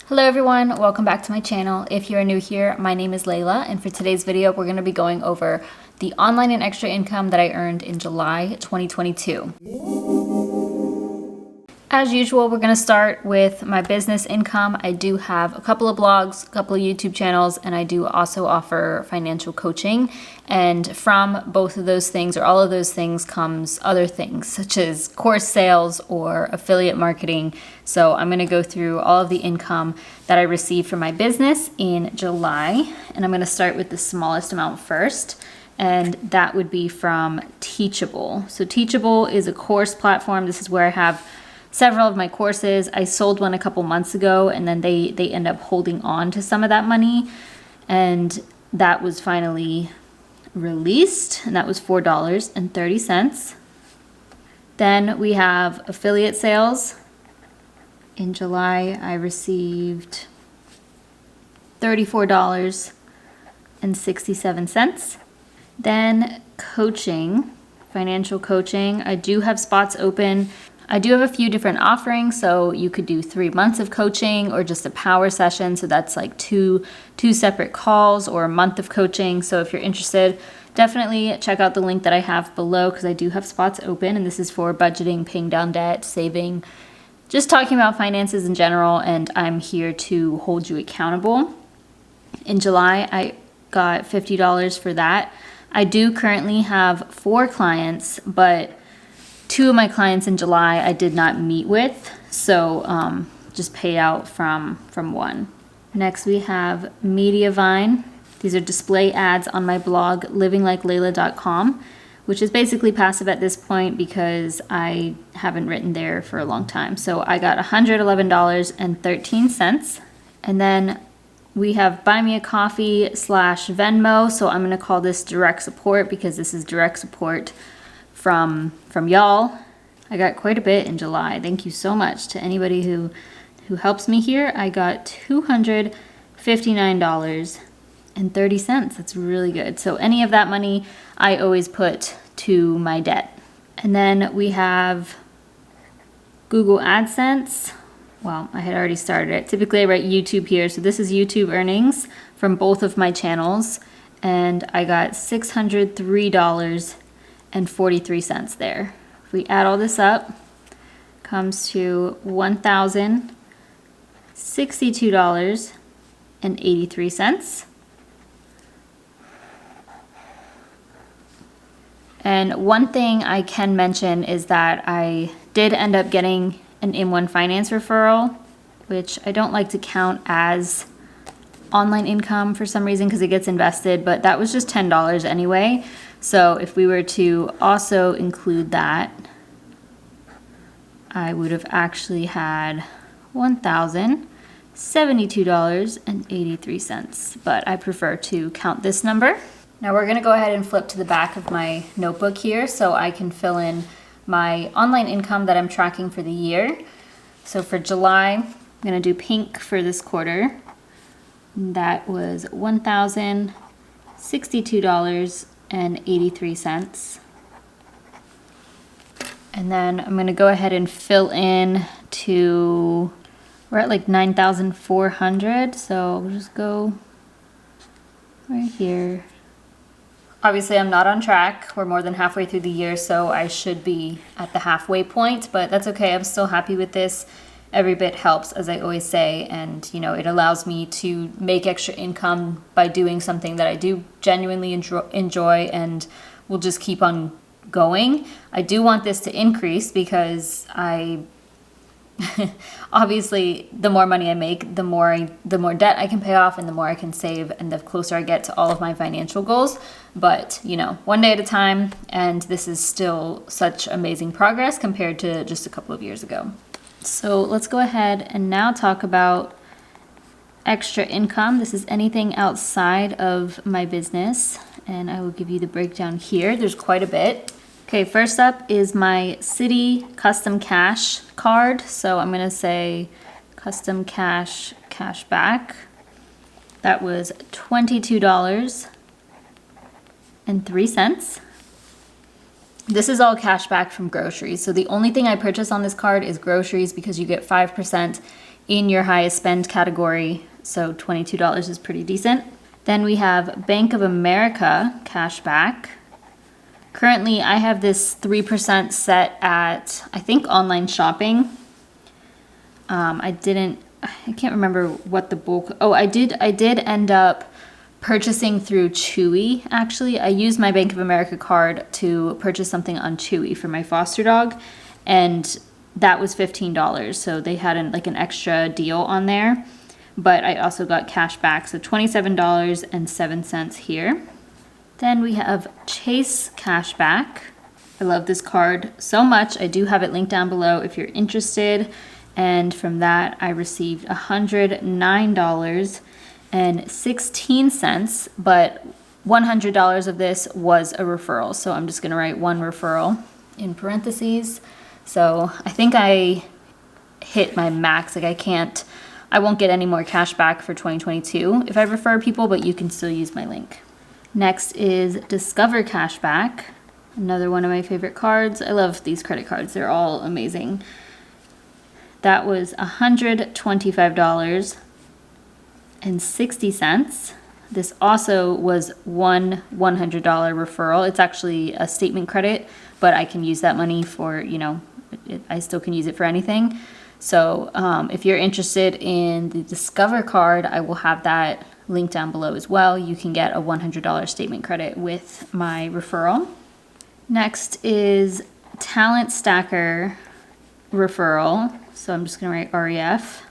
Hello everyone, welcome back to my channel. If you're new here, my name is Layla, and for today's video, we're going to be going over the online and extra income that I earned in July 2022. As usual, we're going to start with my business income. I do have a couple of blogs, a couple of YouTube channels, and I do also offer financial coaching. And from both of those things, or all of those things, comes other things such as course sales or affiliate marketing. So I'm going to go through all of the income that I received from my business in July. And I'm going to start with the smallest amount first. And that would be from Teachable. So Teachable is a course platform. This is where I have several of my courses. I sold one a couple months ago, and then they end up holding on to some of that money, and that was finally released, and that was $4.30. Then we have affiliate sales. In July, I received $34.67. Then coaching, financial coaching. I do have spots open. I do have a few different offerings, so you could do 3 months of coaching or just a power session. So that's like two separate calls, or a month of coaching. So if you're interested, definitely check out the link that I have below, because I do have spots open, and this is for budgeting, paying down debt, saving, just talking about finances in general, and I'm here to hold you accountable. In July, I got $50 for that. I do currently have 4 clients, but 2 of my clients in July I did not meet with, so just paid out from one. Next we have Mediavine. These are display ads on my blog, livingLikeLayla.com, which is basically passive at this point because I haven't written there for a long time. So I got $111.13. And then we have Buy Me a Coffee / Venmo. So I'm going to call this direct support because this is direct support from y'all. I got quite a bit in July. Thank you so much to anybody who helps me here. I got $259.30. That's really good. So any of that money I always put to my debt. And then we have Google AdSense. Well, I had already started it. Typically I write YouTube here. So this is YouTube earnings from both of my channels. And I got $603.43 there. If we add all this up, comes to $1,062.83. And one thing I can mention is that I did end up getting an In1 Finance referral, which I don't like to count as online income for some reason because it gets invested, but that was just $10 anyway. So if we were to also include that, I would have actually had $1,072.83, but I prefer to count this number. Now we're going to go ahead and flip to the back of my notebook here so I can fill in my online income that I'm tracking for the year. So for July, I'm going to do pink for this quarter. That was $1,062.83. And then I'm going to go ahead and fill in to, we're at like 9,400. So we'll just go right here. Obviously I'm not on track. We're more than halfway through the year, so I should be at the halfway point, but that's okay. I'm still happy with this. Every bit helps, as I always say, and you know, it allows me to make extra income by doing something that I do genuinely enjoy and will just keep on going. I do want this to increase because obviously the more money I make, the more debt I can pay off, and the more I can save, and the closer I get to all of my financial goals. But you know, one day at a time, and this is still such amazing progress compared to just a couple of years ago. So let's go ahead and now talk about extra income. This is anything outside of my business, and I will give you the breakdown here. There's quite a bit. Okay, first up is my Citi Custom Cash card. So I'm gonna say Custom Cash Cashback. That was $22.03. This is all cash back from groceries. So the only thing I purchase on this card is groceries because you get 5% in your highest spend category. So $22 is pretty decent. Then we have Bank of America cash back. Currently, I have this 3% set at, I think, online shopping. I can't remember what the bulk, oh, I did end up purchasing through Chewy, actually. I used my Bank of America card to purchase something on Chewy for my foster dog, and that was $15. So they had an extra deal on there, but I also got cash back, so $27.07 here. Then we have Chase Cashback. I love this card so much. I do have it linked down below if you're interested. And from that, I received $109.16, but $100 of this was a referral. So I'm just gonna write one referral in parentheses. So I think I hit my max. I won't get any more cash back for 2022 if I refer people, but you can still use my link. Next is Discover Cashback, another one of my favorite cards. I love these credit cards. They're all amazing. That was $125.60. This also was one $100 referral. It's actually a statement credit, but I can use that money for, I still can use it for anything. So if you're interested in the Discover card, I will have that linked down below as well. You can get a $100 statement credit with my referral. Next is Talent Stacker referral. So I'm just going to write REF.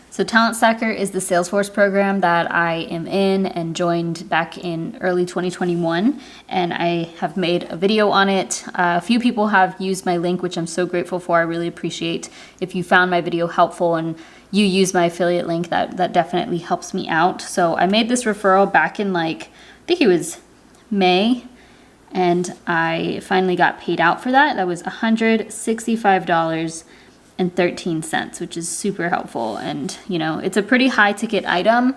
So Talent Stacker is the Salesforce program that I am in and joined back in early 2021, and I have made a video on it. A few people have used my link, which I'm so grateful for. I really appreciate if you found my video helpful and you use my affiliate link. That definitely helps me out. So I made this referral back in I think it was May, and I finally got paid out for that. That was $165.13, which is super helpful. And it's a pretty high ticket item,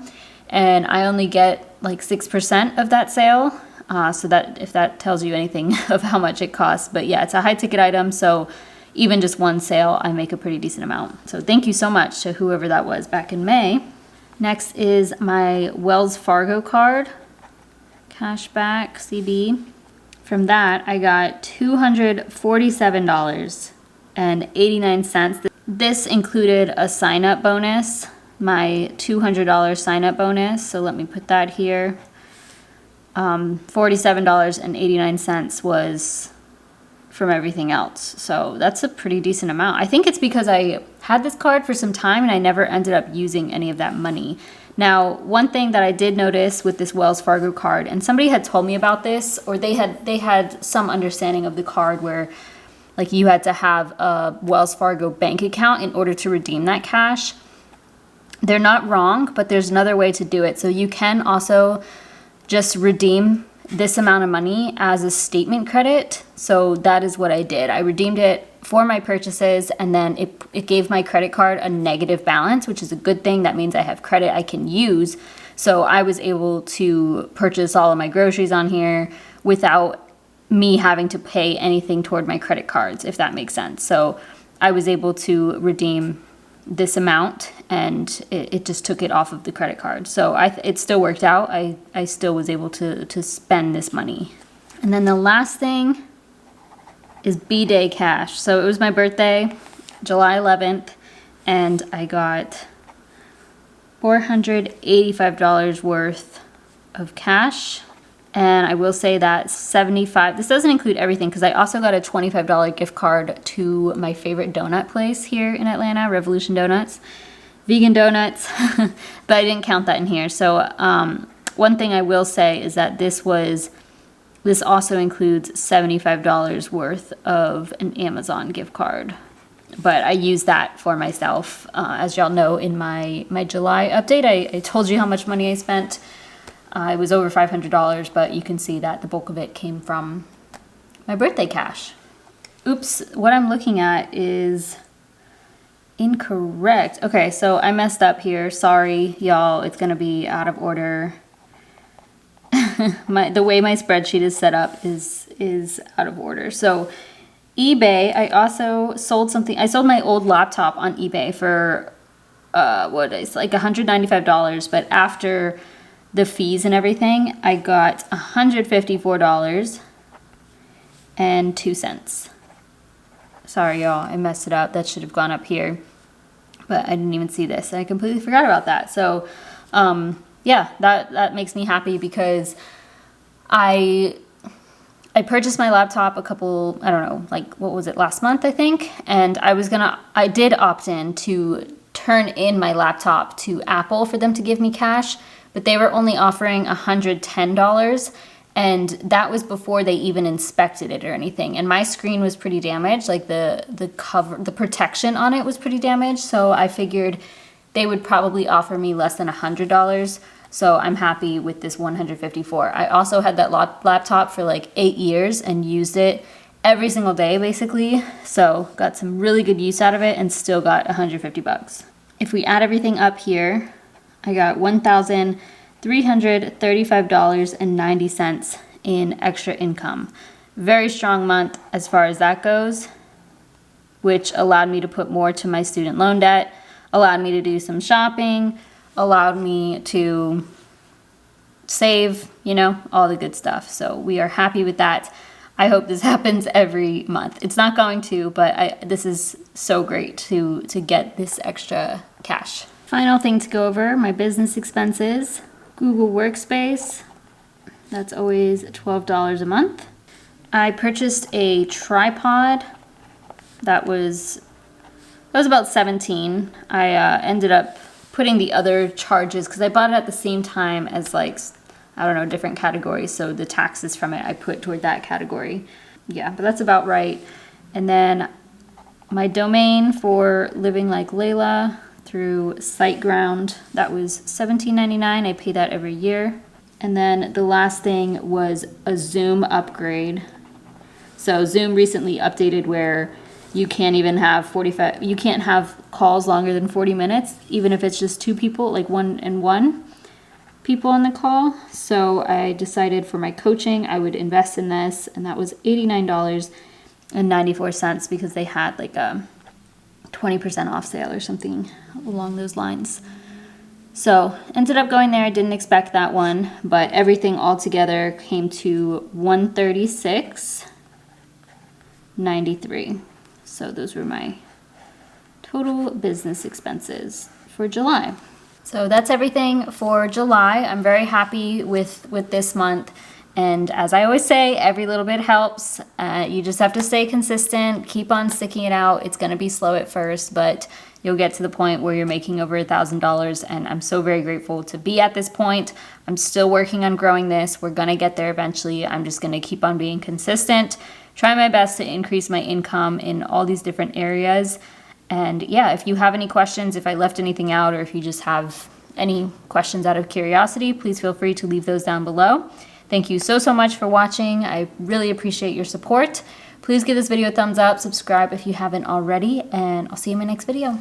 and I only get 6% of that sale. So that, if that tells you anything of how much it costs, but yeah, it's a high ticket item. So even just one sale, I make a pretty decent amount. So thank you so much to whoever that was back in May. Next is my Wells Fargo card, cashback CD. From that, I got $247.89. This included a sign-up bonus, my $200 sign-up bonus. So let me put that here. $47.89 was from everything else. So that's a pretty decent amount. I think it's because I had this card for some time and I never ended up using any of that money. Now, one thing that I did notice with this Wells Fargo card, and somebody had told me about this, or they had some understanding of the card where you had to have a Wells Fargo bank account in order to redeem that cash. They're not wrong, but there's another way to do it. So you can also just redeem this amount of money as a statement credit. So that is what I did. I redeemed it for my purchases, and then it gave my credit card a negative balance, which is a good thing. That means I have credit I can use. So I was able to purchase all of my groceries on here without me having to pay anything toward my credit cards, if that makes sense. So I was able to redeem this amount, and it just took it off of the credit card. So it still worked out. I still was able to spend this money. And then the last thing is B-Day cash. So it was my birthday, July 11th, and I got $485 worth of cash. And I will say that this doesn't include everything, because I also got a $25 gift card to my favorite donut place here in Atlanta, Revolution Donuts, vegan donuts, but I didn't count that in here. So one thing I will say is that this also includes $75 worth of an Amazon gift card, but I use that for myself. As y'all know, in my July update, I told you how much money I spent. It was over $500, but you can see that the bulk of it came from my birthday cash. Oops, what I'm looking at is incorrect. Okay, so I messed up here. Sorry, y'all. It's going to be out of order. The way my spreadsheet is set up is out of order. So eBay, I also sold something. I sold my old laptop on eBay for it's like $195, but after the fees and everything, I got $154.02. Sorry, y'all, I messed it up. That should have gone up here, but I didn't even see this. I completely forgot about that. So, yeah, that makes me happy because I purchased my laptop I don't know, like, what was it, last month, I think? And I did opt in to turn in my laptop to Apple for them to give me cash, but they were only offering $110. And that was before they even inspected it or anything. And my screen was pretty damaged, like the protection on it was pretty damaged. So I figured they would probably offer me less than $100. So I'm happy with this $154. I also had that laptop for like 8 years and used it every single day basically. So got some really good use out of it and still got $150. If we add everything up here, I got $1,335.90 in extra income. Very strong month as far as that goes, which allowed me to put more to my student loan debt, allowed me to do some shopping, allowed me to save, you know, all the good stuff. So we are happy with that. I hope this happens every month. It's not going to, but this is so great to get this extra cash. Final thing to go over, my business expenses. Google Workspace, that's always $12 a month. I purchased a tripod. That was about $17. I ended up putting the other charges, because I bought it at the same time as, like, I don't know, different categories, so the taxes from it I put toward that category. Yeah, but that's about right. And then my domain for Living Like Layla through SiteGround, that was $17.99. I pay that every year. And then the last thing was a Zoom upgrade. So Zoom recently updated where you can't even have you can't have calls longer than 40 minutes, even if it's just two people, like one and one people on the call. So I decided for my coaching, I would invest in this, and that was $89.94 because they had like a 20% off sale or something along those lines. So ended up going there. I didn't expect that one, but everything all together came to $136.93. So those were my total business expenses for July. So that's everything for July. I'm very happy with this month. And as I always say, every little bit helps. You just have to stay consistent, keep on sticking it out. It's going to be slow at first, but you'll get to the point where you're making over $1,000. And I'm so very grateful to be at this point. I'm still working on growing this. We're going to get there eventually. I'm just going to keep on being consistent, try my best to increase my income in all these different areas. And yeah, if you have any questions, if I left anything out, or if you just have any questions out of curiosity, please feel free to leave those down below. Thank you so much for watching. I really appreciate your support. Please give this video a thumbs up, subscribe if you haven't already, and I'll see you in my next video.